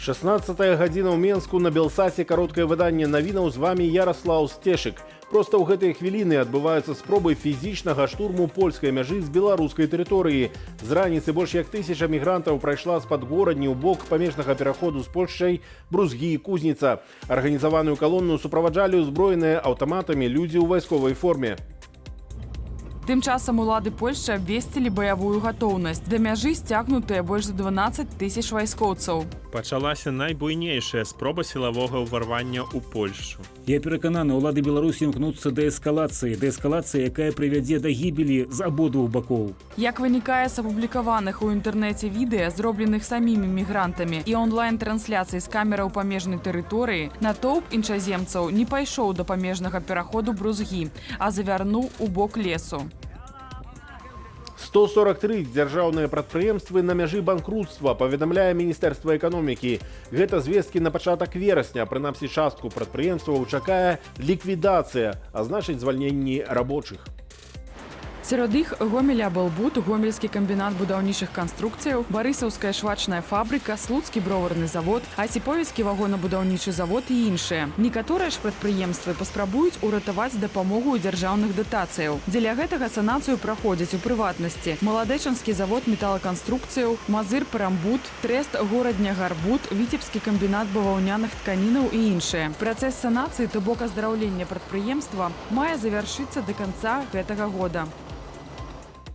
16-я гадзіна ў Менску на Белсасе кароткае выданне навінаў. З вами Ярослаў Сцешык. Проста ў гэтыя хвіліны адбываюцца спробы фізічнага штурму польскай мяжы з беларускай тэрыторыі. З раніцы больш як 1000 мігрантаў прайшла з-пад горадні ў бок памежнага пераходу з Польшчай Брузгі і Кузніца. Арганізаваную калону суправаджалі ўзброеныя аўтаматамі людзі ў вайсковай форме. Тым часам улады Польшчы абвесцілі баявую гатоўнасць. Да мяжы сцягнутыя больш за 12 000 вайскоўцаў. Пачалася найбуйнейшая спроба сілавога ўварвання ў Польшчу. Я перакананы, улады Беларусі імкнуцца да эскалацыі, якая прывядзе да гібелі з абодвух бакоў. Як вынікае з апублікаваных у інтэрнэце відэа, зробленых самімі мігрантамі і онлайн-трансляцый з камераў памежнай тэрыторыі, натоўп іншаземцаў не пайшоў да памежнага пераходу Брузгі, а завярнуў у бок лесу. 143 дзяржаўныя прадпрыемствы на мяжы банкрутства, паведамляе Міністэрства эканомікі. Гэта звесткі на пачатак верасня. Прынамсі, частку прадпрыемстваў чакае ліквідацыя, а значыць звальненні рабочых. Сярод іх Гомель-Аблбуд, Гомельскі камбінат будаўнічых канструкцыяў, Барысаўская швачная фабрыка, Слуцкі броварны завод, Асіповіцкі вагонабудаўнічы завод і іншыя. Некаторыя ж прадпрыемствы паспрабуюць уратаваць дапамогу ў дзяржаўных датацыяў. Дзеля гэтага санацыю праходзяць у прыватнасці Маладэчанскі завод металаканструкцыяў, Мазыр-Парамбуд, Трэст Горадня-Гарбуд, Віцебскі камбінат баваўняных тканінаў і іншыя. Працэс санацыі, то бок аздараўлення прадпрыемства, мае завяршыцца да канца гэтага года.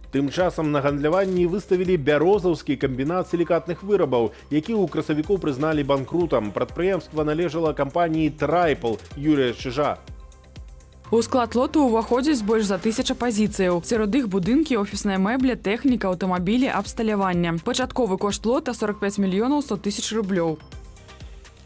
Тым часам на гандляванні выставілі бярозаўскі камбінат сілікатных вырабаў, які ў красавіку прызналі банкрутам. Прадпрыемства належала кампаніі «Трайпл» Юрія Чыжа. У склад лоту ўваходзіць больш за 1000 пазіцыяў. Сярод іх будынкі, офісная мэбля, тэхніка, аўтамабілі, абсталявання. Пачатковы кошт лота 45 100 000 рублёў.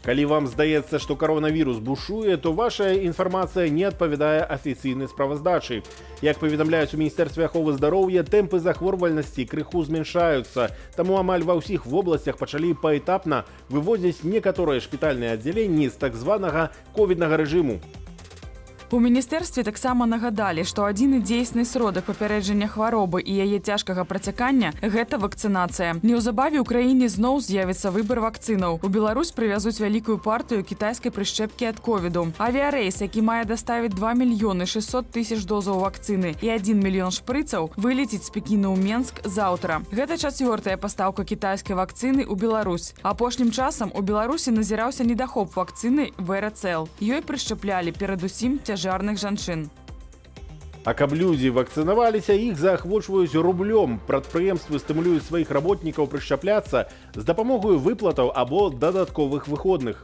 Калі вам здаецца, што каронавірус бушуе, то ваша інфармацыя не адпавядае афіцыйнай справаздачы. Як паведамляюць у Міністэрстве аховы здароўя, тэмпы захворвальнасці крыху змяншаюцца. Таму амаль ва ўсіх вобласцях пачалі паэтапна выводзіць некаторыя шпітальныя аддзяленні з так званага ковіднага рэжыму. У міністэрстве таксама нагадалі, што адзіны дзейсны сродак папярэджання хваробы і яе цяжкага працякання – гэта вакцынацыя. Неўзабаве ў краіне зноў з'явіцца выбар вакцынаў. У Беларусь прывязуць вялікую партыю кітайскай прышчэпкі ад ковіду. Авіярэйс, які мае даставіць 2 600 000 дозаў вакцыны і 1 мільён шпрыцаў, вылеціць з Пекіна ў Менск заўтра. Гэта 4-я пастаўка кітайскай вакцыны ў Беларусь. Апошнім часам у Беларусі назіраўся недахоп вакцыны ВРЦЛ. Ёй прышчэплялі перадусім цяжарных жанчын. А каб людзі вакцынаваліся, іх заахвочваюць рублём. Прадпрыемствы стымулююць сваіх работнікаў прышчапляцца з дапамогаю выплатаў або дадатковых выходных.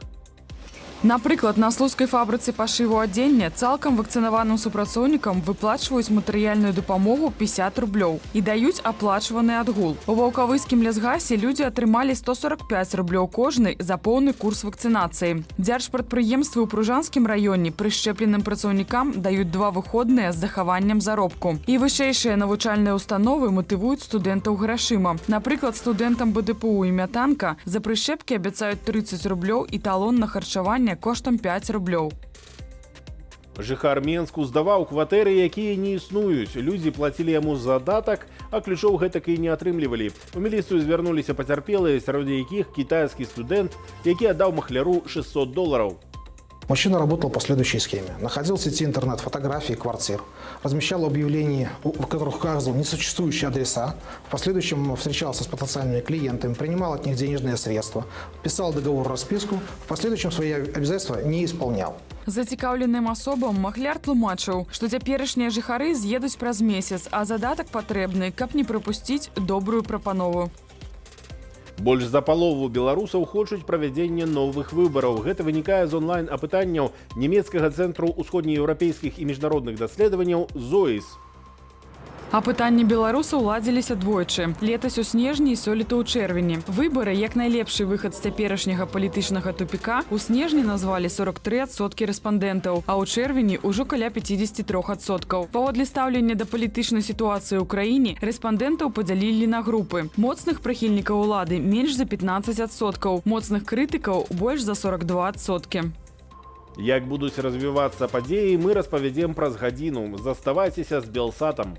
Напрыклад, на слуцкай фабрыцы пашыву адзення цалкам вакцынаваным супрацоўнікам выплачваюць матэрыяльную дапамогу 50 рублёў і даюць аплачваны адгул. У ваўкавыскім лясгасе людзі атрымалі 145 рублёў кожны за поўны курс вакцынацыі. Дзяржпрадпрыемствы ў Пружанскім раёне прышчэпленым працаўнікам даюць 2 выходныя з захаваннем заробку. І вышэйшыя навучальныя установы матывуюць студэнтаў грашыма. Напрыклад, студэнтам БДПУ і Мятанка за прышчэпкі абяцаюць 30 рублёў і талон на харчаванне коштам 5 рублёў. Жыхар Менску здаваў кватэры, якія не існуюць. Людзі плацілі яму задатак, а ключоў гэтак і не атрымлівалі. У міліцыю звярнуліся пацярпелыя, сярод якіх кітайскі студэнт, які аддаў махляру $600. Мужчина работал по следующей схеме. Находил в сети интернет фотографии квартир, размещал объявления, в которых указывал несуществующие адреса, в последующем встречался с потенциальными клиентами, принимал от них денежные средства, писал договор-расписку, в последующем свои обязательства не исполнял. Зацікаўленым асобам махляр тлумачыў, што цяперашнія жыхары з'едуць праз месяц, а задатак патрэбны, каб не прапусціць добрую прапанову. Больш за палову беларусаў хочуць правядзення новых выбараў. Гэта вынікае з онлайн-апытанняў нямецкага цэнтру ўсходнееўрапейскіх і міжнародных даследаванняў «ЗОІС». Апытанні беларусаў ладзіліся двойчы. Летась у снежні і сёлета ў чэрвені. Выбары, як найлепшы выхад з цяперашняга палітычнага тупіка, у снежні назвалі 43% рэспандэнтаў, а ў чэрвені ўжо каля 53%. Паводле стаўлення да палітычнай сітуацыі ў краіне рэспандэнтаў падзялілі на групы. Моцных прыхільнікаў улады менш за 15%, моцных крытыкаў больш за 42%. Як будуць развівацца падзеі, мы распавядзем праз гадзіну. Заставайцеся з Белсатам.